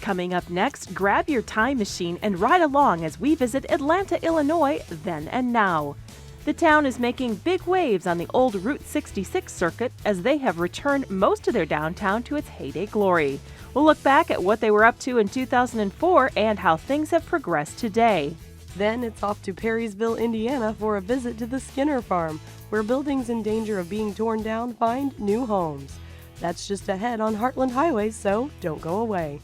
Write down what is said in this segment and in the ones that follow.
Coming up next, grab your time machine and ride along as we visit Atlanta, Illinois, then and now. The town is making big waves on the old Route 66 circuit as they have returned most of their downtown to its heyday glory. We'll look back at what they were up to in 2004 and how things have progressed today. Then it's off to Perrysville, Indiana for a visit to the Skinner Farm, where buildings in danger of being torn down find new homes. That's just ahead on Heartland Highway, so don't go away.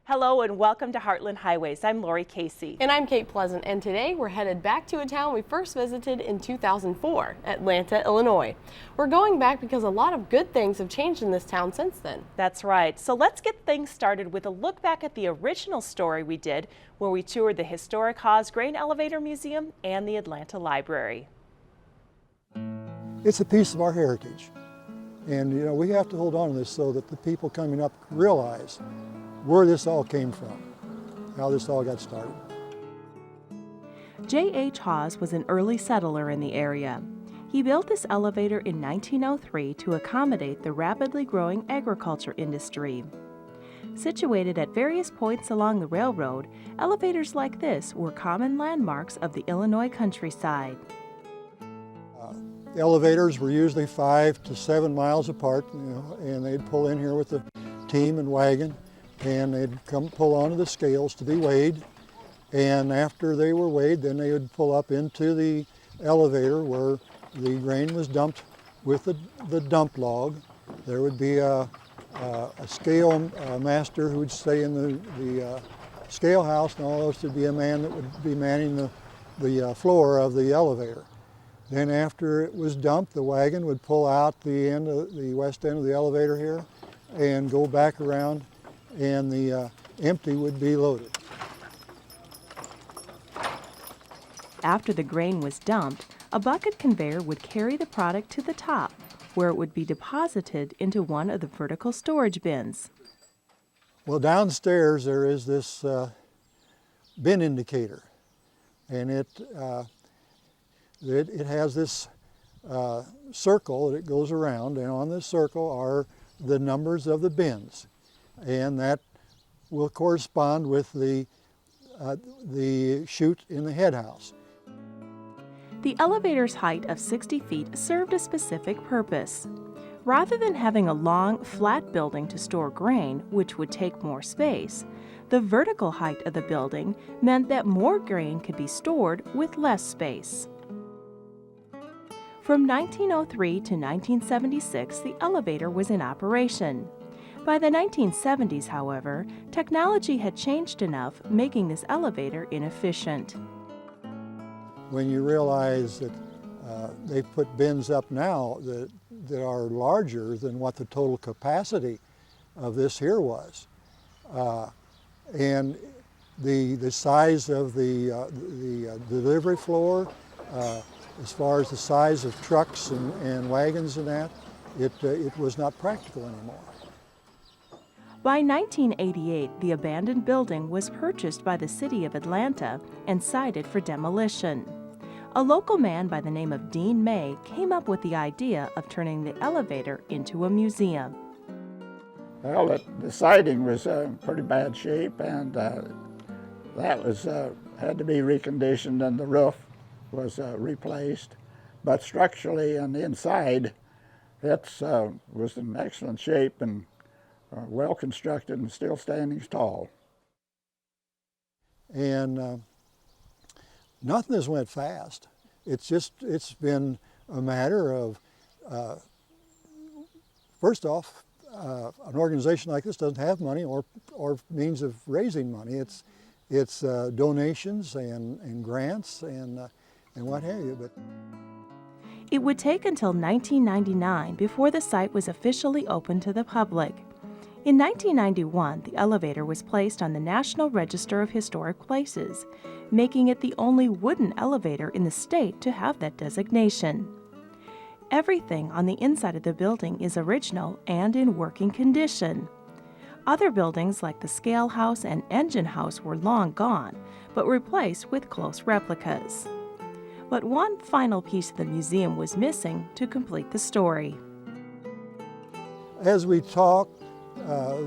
Hello and welcome to Heartland Highways. I'm Lori Casey. And I'm Kate Pleasant, and today we're headed back to a town we first visited in 2004, Atlanta, Illinois. We're going back because a lot of good things have changed in this town since then. That's right. So let's get things started with a look back at the original story we did, where we toured the historic Haas Grain Elevator Museum and the Atlanta Library. It's a piece of our heritage. And you know, we have to hold on to this so that the people coming up realize where this all came from, how this all got started. J.H. Haas was an early settler in the area. He built this elevator in 1903 to accommodate the rapidly growing agriculture industry. Situated at various points along the railroad, elevators like this were common landmarks of the Illinois countryside. Elevators were usually 5 to 7 miles apart, you know, and they'd pull in here with the team and wagon, and they'd come pull onto the scales to be weighed. And after they were weighed, then they would pull up into the elevator where the grain was dumped with the dump log. There would be a scale master who would stay in the scale house, and also there'd be a man that would be manning the floor of the elevator. Then after it was dumped, the wagon would pull out the west end of the elevator here and go back around, and the empty would be loaded. After the grain was dumped, a bucket conveyor would carry the product to the top, where it would be deposited into one of the vertical storage bins. Well, downstairs there is this bin indicator, and it has this circle that goes around, and on this circle are the numbers of the bins, and that will correspond with the chute in the head house. The elevator's height of 60 feet served a specific purpose. Rather than having a long, flat building to store grain, which would take more space, the vertical height of the building meant that more grain could be stored with less space. From 1903 to 1976, the elevator was in operation. By the 1970s, however, technology had changed enough, making this elevator inefficient. When you realize that they've put bins up now that are larger than what the total capacity of this here was, and the size of the delivery floor, as far as the size of trucks and wagons and that, it was not practical anymore. By 1988, the abandoned building was purchased by the city of Atlanta and cited for demolition. A local man by the name of Dean May came up with the idea of turning the elevator into a museum. Well, the siding was in pretty bad shape, and that was had to be reconditioned, and the roof was replaced. But structurally and inside, it was in excellent shape and well constructed and still standing tall. And nothing has went fast. It's been a matter of, first off, an organization like this doesn't have money or means of raising money. It's donations and grants and what have you. But it would take until 1999 before the site was officially open to the public. In 1991, the elevator was placed on the National Register of Historic Places, making it the only wooden elevator in the state to have that designation. Everything on the inside of the building is original and in working condition. Other buildings like the scale house and engine house were long gone, but replaced with close replicas. But one final piece of the museum was missing to complete the story. As we talked,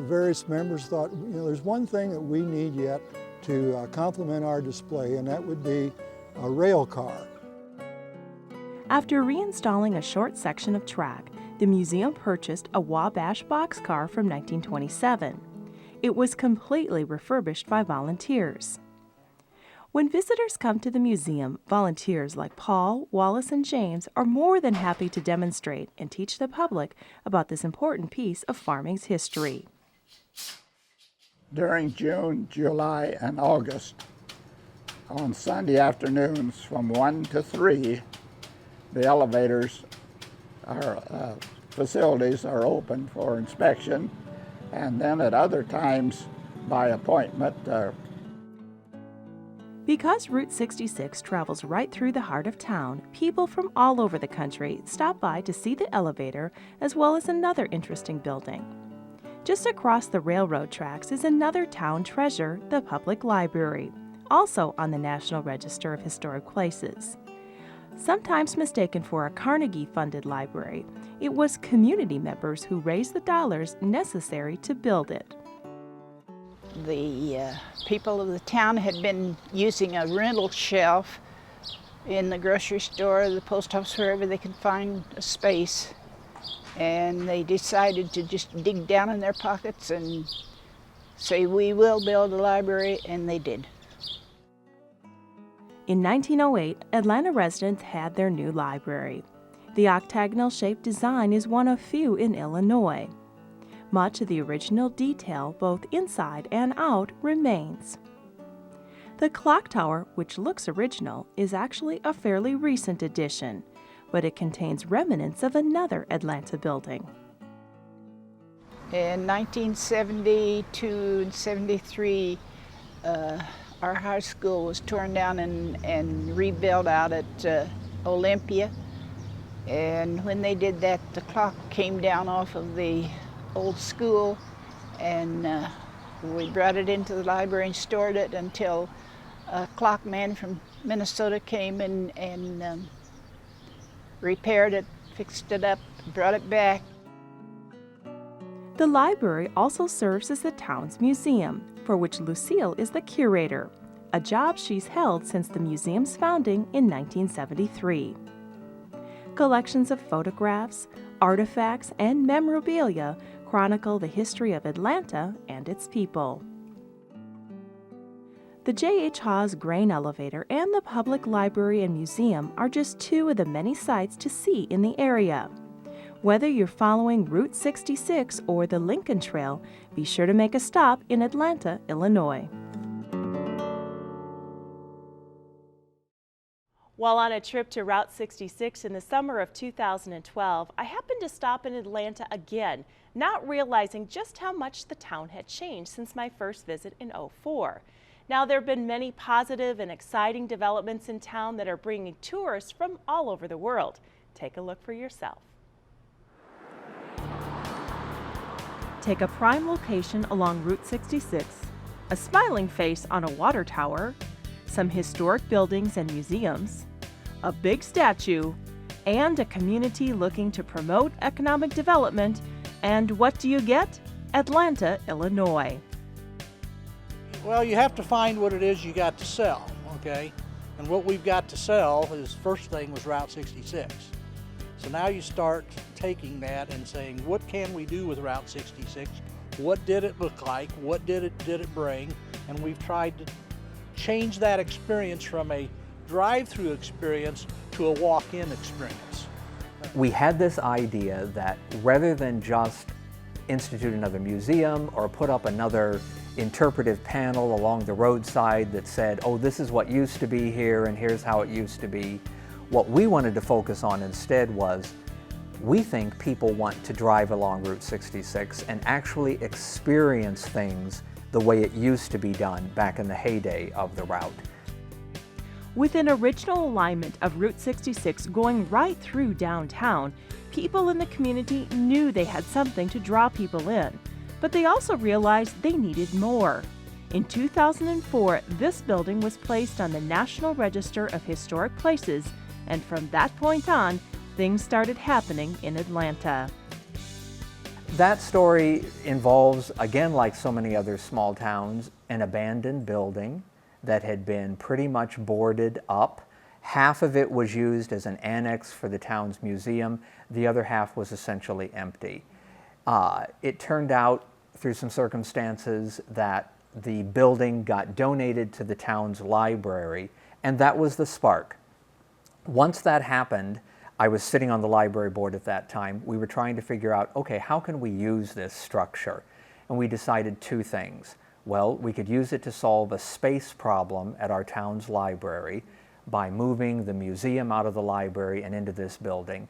various members thought, there's one thing that we need yet to complement our display, and that would be a rail car. After reinstalling a short section of track, the museum purchased a Wabash boxcar from 1927. It was completely refurbished by volunteers. When visitors come to the museum, volunteers like Paul, Wallace, and James are more than happy to demonstrate and teach the public about this important piece of farming's history. During June, July, and August, on Sunday afternoons from 1 to 3, the elevators, our facilities are open for inspection, and then at other times by appointment. Because Route 66 travels right through the heart of town, people from all over the country stop by to see the elevator as well as another interesting building. Just across the railroad tracks is another town treasure, the Public Library, also on the National Register of Historic Places. Sometimes mistaken for a Carnegie-funded library, it was community members who raised the dollars necessary to build it. The people of the town had been using a rental shelf in the grocery store, the post office, wherever they could find a space. And they decided to just dig down in their pockets and say, we will build a library, and they did. In 1908, Atlanta residents had their new library. The octagonal-shaped design is one of few in Illinois. Much of the original detail, both inside and out, remains. The clock tower, which looks original, is actually a fairly recent addition, but it contains remnants of another Atlanta building. In 1972 and 73, our high school was torn down and rebuilt out at Olympia. And when they did that, the clock came down off of the old school, and we brought it into the library and stored it until a clock man from Minnesota came and repaired it, fixed it up, brought it back. The library also serves as the town's museum, for which Lucille is the curator, a job she's held since the museum's founding in 1973. Collections of photographs, artifacts, and memorabilia chronicle the history of Atlanta and its people. The J.H. Hawes Grain Elevator and the Public Library and Museum are just two of the many sights to see in the area. Whether you're following Route 66 or the Lincoln Trail, be sure to make a stop in Atlanta, Illinois. While on a trip to Route 66 in the summer of 2012, I happened to stop in Atlanta again, not realizing just how much the town had changed since my first visit in '04. Now, there have been many positive and exciting developments in town that are bringing tourists from all over the world. Take a look for yourself. Take a prime location along Route 66, a smiling face on a water tower, some historic buildings and museums, a big statue, and a community looking to promote economic development. And what do you get? Atlanta, Illinois. Well, you have to find what it is you got to sell, okay? And what we've got to sell is, first thing was Route 66. So now you start taking that and saying, what can we do with Route 66? What did it look like? What did it bring? And we've tried to change that experience from a drive-through experience to a walk-in experience. We had this idea that rather than just institute another museum or put up another interpretive panel along the roadside that said, oh, this is what used to be here and here's how it used to be, what we wanted to focus on instead was, We think people want to drive along Route 66 and actually experience things the way it used to be done back in the heyday of the route. With an original alignment of Route 66 going right through downtown, people in the community knew they had something to draw people in, but they also realized they needed more. In 2004, this building was placed on the National Register of Historic Places, and from that point on, things started happening in Atlanta. That story involves, again like so many other small towns, an abandoned building that had been pretty much boarded up. Half of it was used as an annex for the town's museum. The other half was essentially empty. It turned out through some circumstances that the building got donated to the town's library, and that was the spark. Once that happened, I was sitting on the library board at that time. We were trying to figure out, okay, how can we use this structure? And we decided two things. Well, we could use it to solve a space problem at our town's library by moving the museum out of the library and into this building.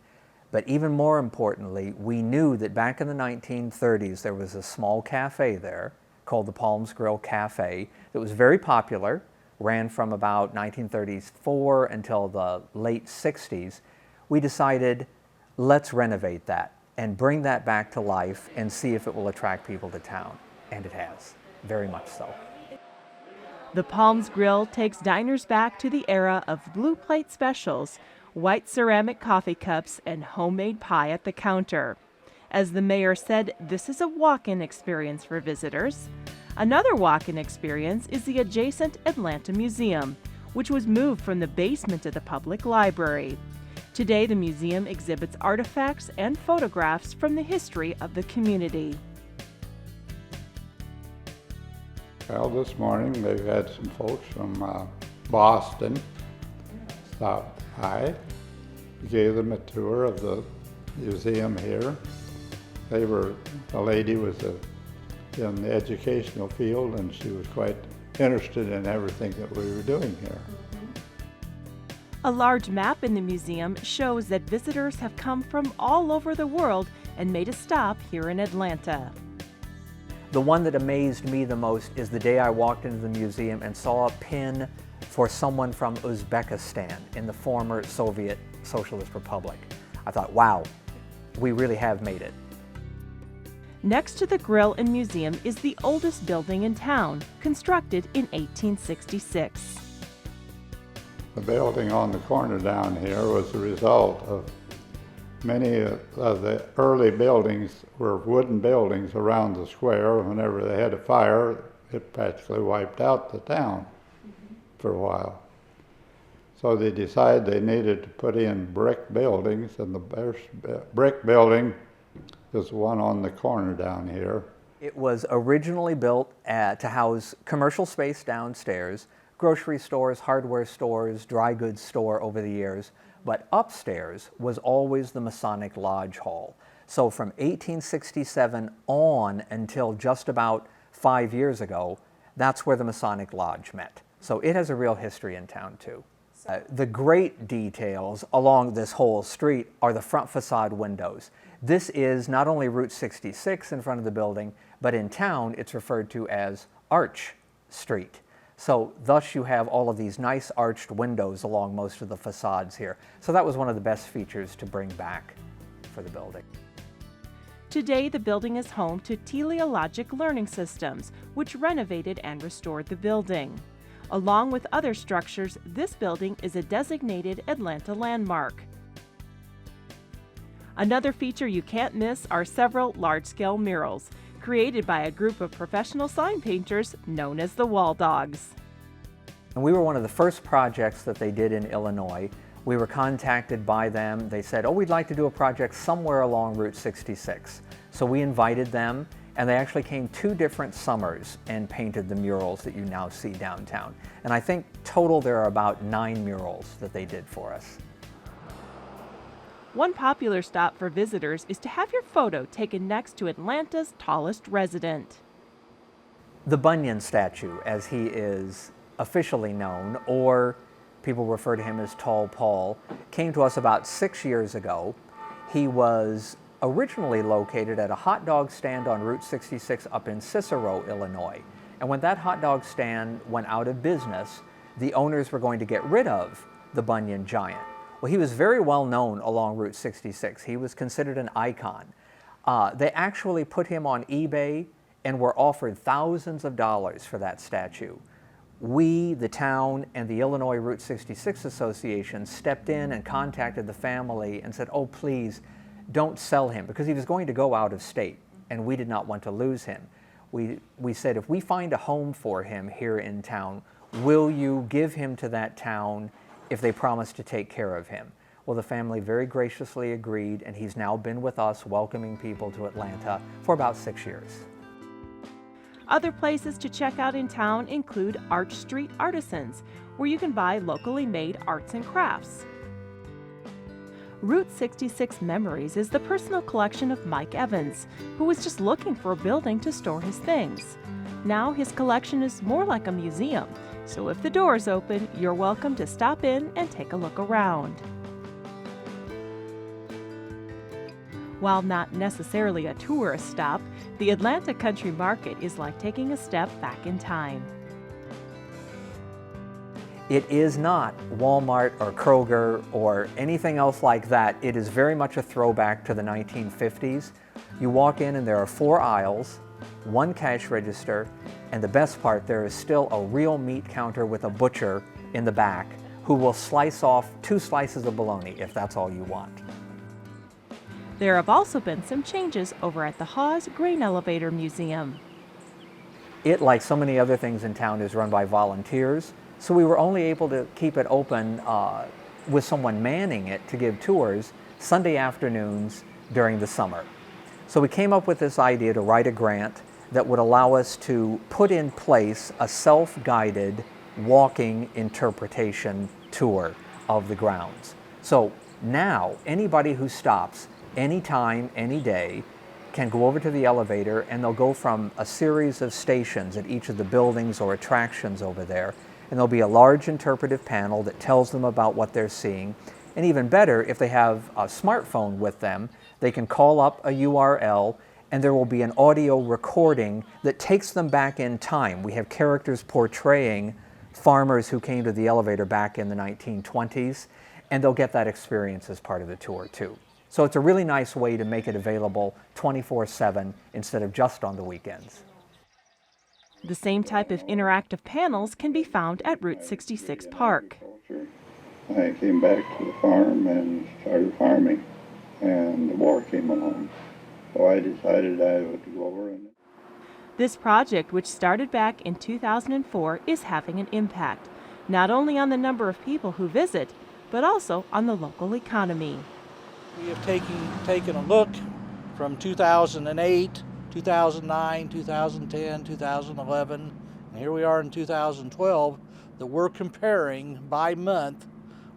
But even more importantly, we knew that back in the 1930s, there was a small cafe there called the Palms Grill Cafe that was very popular, ran from about 1934 until the late 60s. We decided, let's renovate that and bring that back to life and see if it will attract people to town. And it has, very much so. The Palms Grill takes diners back to the era of blue plate specials, white ceramic coffee cups, and homemade pie at the counter. As the mayor said, this is a walk-in experience for visitors. Another walk-in experience is the adjacent Atlanta Museum, which was moved from the basement of the public library. Today, the museum exhibits artifacts and photographs from the history of the community. Well, this morning they've had some folks from Boston stop by. We gave them a tour of the museum here. The lady was in the educational field, and she was quite interested in everything that we were doing here. A large map in the museum shows that visitors have come from all over the world and made a stop here in Atlanta. The one that amazed me the most is the day I walked into the museum and saw a pin for someone from Uzbekistan in the former Soviet Socialist Republic. I thought, wow, we really have made it. Next to the grill and museum is the oldest building in town, constructed in 1866. The building on the corner down here was the result of many of the early buildings were wooden buildings around the square. Whenever they had a fire, it practically wiped out the town for a while. So they decided they needed to put in brick buildings, and the first brick building is the one on the corner down here. It was originally built to house commercial space downstairs, grocery stores, hardware stores, dry goods store over the years, but upstairs was always the Masonic Lodge Hall. So from 1867 on until just about 5 years ago, that's where the Masonic Lodge met. So it has a real history in town too. The great details along this whole street are the front facade windows. This is not only Route 66 in front of the building, but in town it's referred to as Arch Street. So thus you have all of these nice arched windows along most of the facades here. So that was one of the best features to bring back for the building. Today, the building is home to Teleologic Learning Systems, which renovated and restored the building. Along with other structures, this building is a designated Atlanta landmark. Another feature you can't miss are several large-scale murals, created by a group of professional sign painters known as the Wall Dogs. And we were one of the first projects that they did in Illinois. We were contacted by them. They said, oh, we'd like to do a project somewhere along Route 66. So we invited them, and they actually came 2 different summers and painted the murals that you now see downtown. And I think total there are about 9 murals that they did for us. One popular stop for visitors is to have your photo taken next to Atlanta's tallest resident. The Bunyan statue, as he is officially known, or people refer to him as Tall Paul, came to us about 6 years ago. He was originally located at a hot dog stand on Route 66 up in Cicero, Illinois. And when that hot dog stand went out of business, the owners were going to get rid of the Bunyan Giant. Well, he was very well known along Route 66. He was considered an icon. They actually put him on eBay and were offered thousands of dollars for that statue. We, the town, and the Illinois Route 66 Association stepped in and contacted the family and said, oh, please, don't sell him, because he was going to go out of state, and we did not want to lose him. We said, if we find a home for him here in town, will you give him to that town if they promise to take care of him? Well, the family very graciously agreed, and he's now been with us welcoming people to Atlanta for about 6 years. Other places to check out in town include Arch Street Artisans, where you can buy locally made arts and crafts. Route 66 Memories is the personal collection of Mike Evans, who was just looking for a building to store his things. Now his collection is more like a museum, so if the doors open, you're welcome to stop in and take a look around. While not necessarily a tourist stop, the Atlanta Country Market is like taking a step back in time. It is not Walmart or Kroger or anything else like that. It is very much a throwback to the 1950s. You walk in and there are 4 aisles, 1 cash register, and the best part, there is still a real meat counter with a butcher in the back who will slice off 2 slices of bologna if that's all you want. There have also been some changes over at the Hawes Grain Elevator Museum. It, like so many other things in town, is run by volunteers, so we were only able to keep it open with someone manning it to give tours Sunday afternoons during the summer. So we came up with this idea to write a grant that would allow us to put in place a self-guided walking interpretation tour of the grounds. So now anybody who stops anytime, any day, can go over to the elevator, and they'll go from a series of stations at each of the buildings or attractions over there, and there'll be a large interpretive panel that tells them about what they're seeing. And even better, if they have a smartphone with them, they can call up a URL, and there will be an audio recording that takes them back in time. We have characters portraying farmers who came to the elevator back in the 1920s, and they'll get that experience as part of the tour too. So it's a really nice way to make it available 24/7 instead of just on the weekends. The same type of interactive panels can be found at Route 66 Park. I came back to the farm and started farming, and the war came along. So I decided I would go over and... This project, which started back in 2004, is having an impact, not only on the number of people who visit, but also on the local economy. We have taken a look from 2008, 2009, 2010, 2011, and here we are in 2012, that we're comparing by month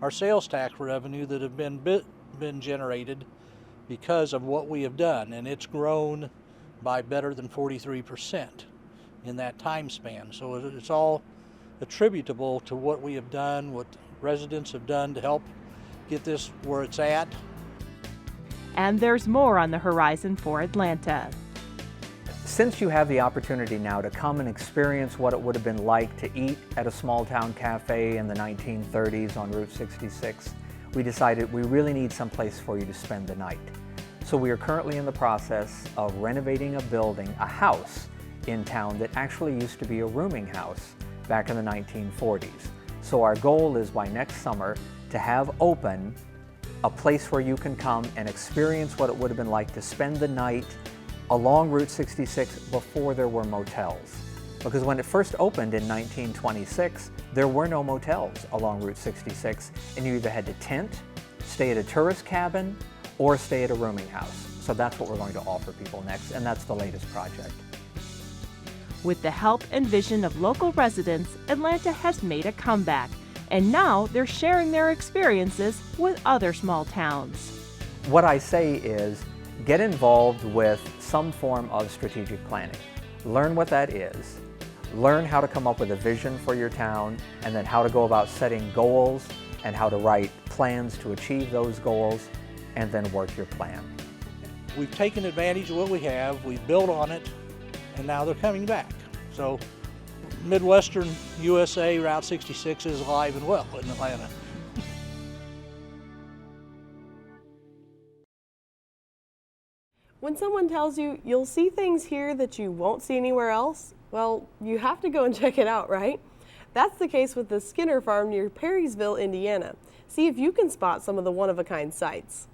our sales tax revenue that have been generated because of what we have done, and it's grown by better than 43% in that time span. So it's all attributable to what we have done, what residents have done to help get this where it's at. And there's more on the horizon for Atlanta. Since you have the opportunity now to come and experience what it would have been like to eat at a small town cafe in the 1930s on Route 66, we decided we really need some place for you to spend the night. So we are currently in the process of renovating a building, a house in town that actually used to be a rooming house back in the 1940s. So our goal is by next summer to have open a place where you can come and experience what it would have been like to spend the night along Route 66 before there were motels. Because when it first opened in 1926, there were no motels along Route 66, and you either had to tent, stay at a tourist cabin, or stay at a rooming house. So that's what we're going to offer people next, and that's the latest project. With the help and vision of local residents, Atlanta has made a comeback, and now they're sharing their experiences with other small towns. What I say is, get involved with some form of strategic planning. Learn what that is. Learn how to come up with a vision for your town, and then how to go about setting goals and how to write plans to achieve those goals. and then work your plan. We've taken advantage of what we have, we've built on it, and now they're coming back. So Midwestern USA Route 66 is alive and well in Atlanta. When someone tells you you'll see things here that you won't see anywhere else, well, you have to go and check it out, right? That's the case with the Skinner Farm near Perrysville, Indiana. See if you can spot some of the one-of-a-kind sights.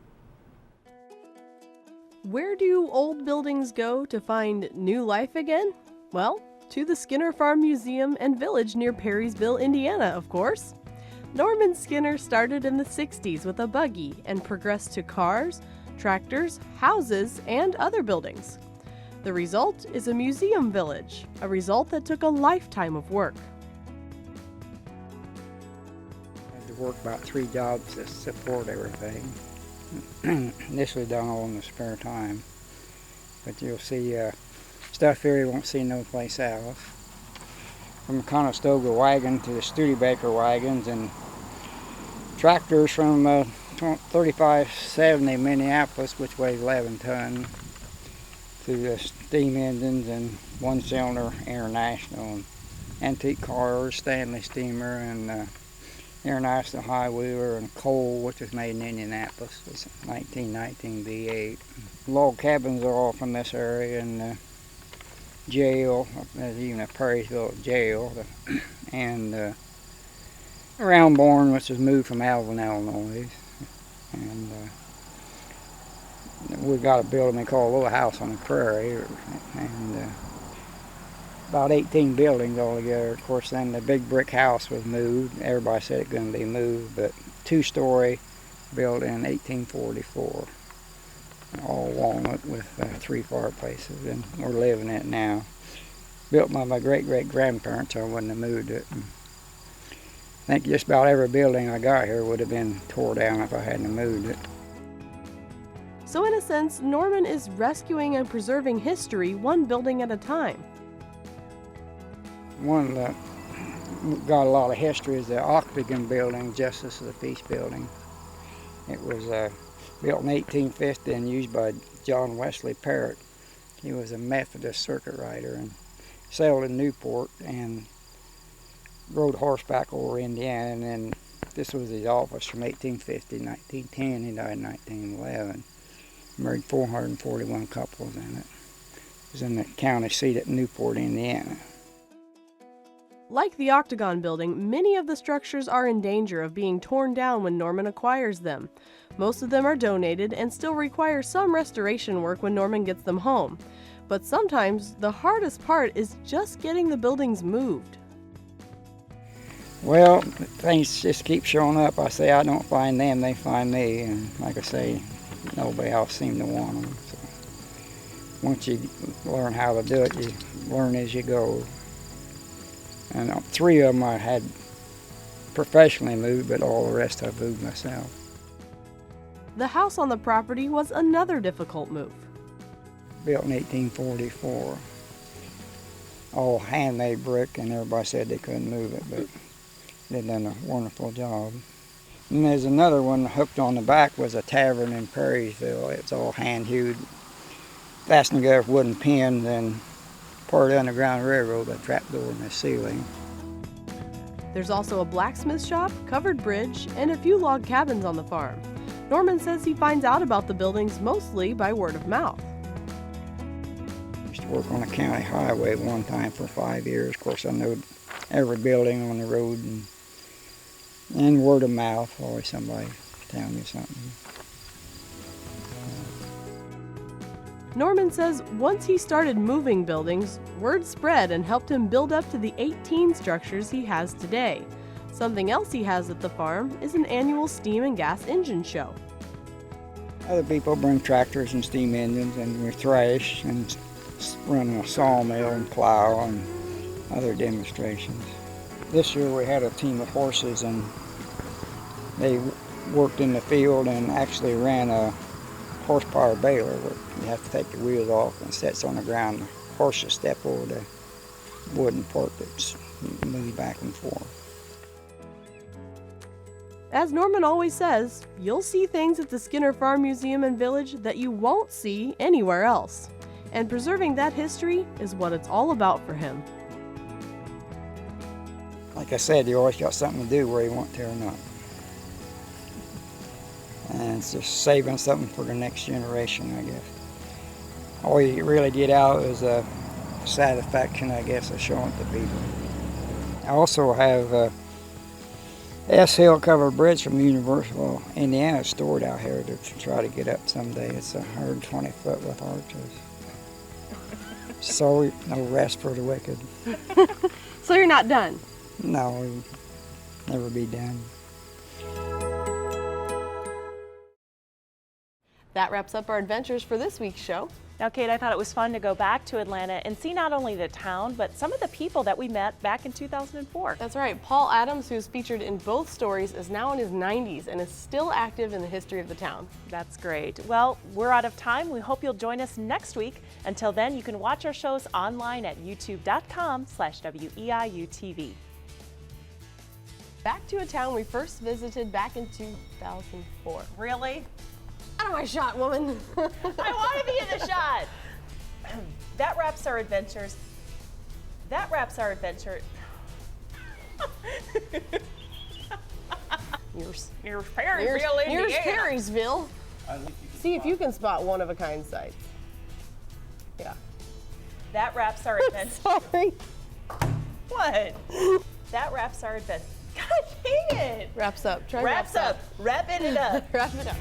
Where do old buildings go to find new life again? Well, to the Skinner Farm Museum and Village near Perrysville, Indiana, of course. Norman Skinner started in the 60s with a buggy and progressed to cars, tractors, houses, and other buildings. The result is a museum village, a result that took a lifetime of work. I had to work about 3 jobs to support everything. This was done all in the spare time. But you'll see stuff here you won't see no place else. From the Conestoga wagon to the Studebaker wagons and tractors from 3570 Minneapolis, which weighs 11 tons, to the steam engines and 1-cylinder International, and antique cars, Stanley steamer, and International high wheeler, and coal, which was made in Indianapolis. It's 1919 V8. Log cabins are all from this area, and jail. There's even a Perrysville jail, and Round Barn, which was moved from Alvin, Illinois. And we got a building they call a little house on the prairie, and about 18 buildings altogether. Of course, then the big brick house was moved. Everybody said it couldn't be moved, but 2-story built in 1844, all walnut with 3 fireplaces, and we're living in it now. Built by my great-great-grandparents. I wouldn't have moved it. I think just about every building I got here would have been tore down if I hadn't moved it. So in a sense, Norman is rescuing and preserving history one building at a time. One that got a lot of history is the Octagon Building, Justice of the Peace Building. It was built in 1850 and used by John Wesley Parrott. He was a Methodist circuit rider and settled in Newport and rode horseback over Indiana, and then this was his office from 1850 to 1910. He died in 1911. Married 441 couples in it. It was in the county seat at Newport, Indiana. Like the Octagon Building, many of the structures are in danger of being torn down when Norman acquires them. Most of them are donated and still require some restoration work when Norman gets them home. But sometimes the hardest part is just getting the buildings moved. Well, things just keep showing up. I say I don't find them, they find me. And like I say, nobody else seemed to want them. So once you learn how to do it, you learn as you go. And 3 of them I had professionally moved, but all the rest I moved myself. The house on the property was another difficult move. Built in 1844. All handmade brick, and everybody said they couldn't move it, but they've done a wonderful job. And there's another one hooked on the back was a tavern in Perrysville. It's all hand-hewed, fastened together with wooden pins, and part of the Underground Railroad, a trapdoor in the ceiling. There's also a blacksmith shop, covered bridge, and a few log cabins on the farm. Norman says he finds out about the buildings mostly by word of mouth. I used to work on a county highway one time for 5 years. Of course, I know every building on the road, and word of mouth, always somebody telling me something. Norman says once he started moving buildings, word spread and helped him build up to the 18 structures he has today. Something else he has at the farm is an annual steam and gas engine show. Other people bring tractors and steam engines, and we thrash and run a sawmill and plow and other demonstrations. This year we had a team of horses, and they worked in the field and actually ran a horsepower baler where you have to take the wheels off and it sits on the ground. The horses step over the wooden part that's moved back and forth. As Norman always says, you'll see things at the Skinner Farm Museum and Village that you won't see anywhere else. And preserving that history is what it's all about for him. Like I said, you always got something to do whether you want to or not. And it's just saving something for the next generation, I guess. All you really get out is a satisfaction, I guess, of showing it to people. I also have a S-Hill covered bridge from Universal, Indiana stored out here to try to get up someday. It's 120 foot with arches. So no rest for the wicked. So you're not done? No, we'll never be done. That wraps up our adventures for this week's show. Now, Kate, I thought it was fun to go back to Atlanta and see not only the town, but some of the people that we met back in 2004. That's right. Paul Adams, who's featured in both stories, is now in his 90s and is still active in the history of the town. That's great. Well, we're out of time. We hope you'll join us next week. Until then, you can watch our shows online at youtube.com/WEIU TV. Back to a town we first visited back in 2004. Really? Out of my shot, woman. I want to be in the shot. That wraps our adventures. That wraps our adventure. Here's Perrysville, Here's Indiana. Perrysville. See if you can spot one of a kind sights. Yeah. That wraps our adventure. Sorry. What? That wraps our adventure. God dang it. Wraps up. Try Wraps up. Wrapping it up. Wrap it up.